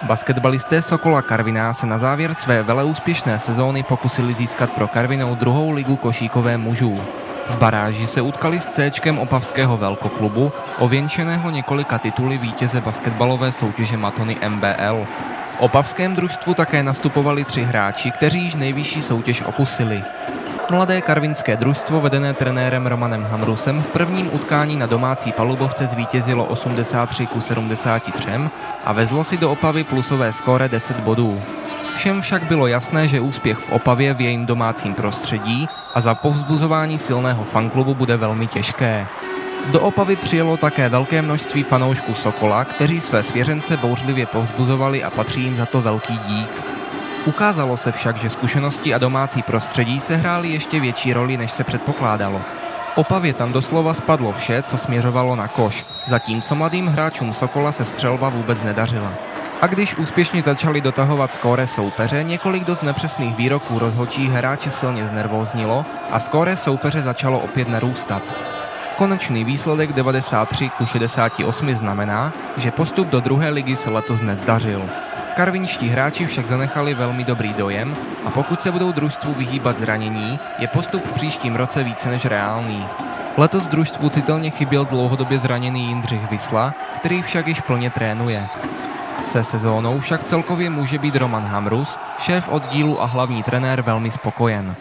Basketbalisté Sokola Karviná se na závěr své veleúspěšné sezóny pokusili získat pro Karvinou druhou ligu košíkové mužů. V baráži se utkali s Cčkem opavského velkoklubu, ověnčeného několika tituly vítěze basketbalové soutěže Matony MBL. V opavském družstvu také nastupovali 3 hráči, kteří již nejvyšší soutěž okusili. Mladé karvinské družstvo, vedené trenérem Romanem Hamrusem, v prvním utkání na domácí palubovce zvítězilo 83-73 a vezlo si do Opavy plusové skóre 10 bodů. Všem však bylo jasné, že úspěch v Opavě v jejím domácím prostředí a za povzbuzování silného fanklubu bude velmi těžké. Do Opavy přijelo také velké množství fanoušků Sokola, kteří své svěřence bouřlivě povzbuzovali a patří jim za to velký dík. Ukázalo se však, že zkušenosti a domácí prostředí sehrály ještě větší roli, než se předpokládalo. Opavě tam doslova spadlo vše, co směřovalo na koš, zatímco mladým hráčům Sokola se střelba vůbec nedařila. A když úspěšně začali dotahovat skóre soupeře, několik dost nepřesných výroků rozhodčích hráče silně znervóznilo a skóre soupeře začalo opět narůstat. Konečný výsledek 93-68 znamená, že postup do druhé ligy se letos nezdařil. Karvinští hráči však zanechali velmi dobrý dojem a pokud se budou družstvu vyhýbat zranění, je postup v příštím roce více než reálný. Letos družstvu citelně chyběl dlouhodobě zraněný Jindřich Visla, který však již plně trénuje. Se sezónou však celkově může být Roman Hamrus, šéf oddílu a hlavní trenér, velmi spokojen.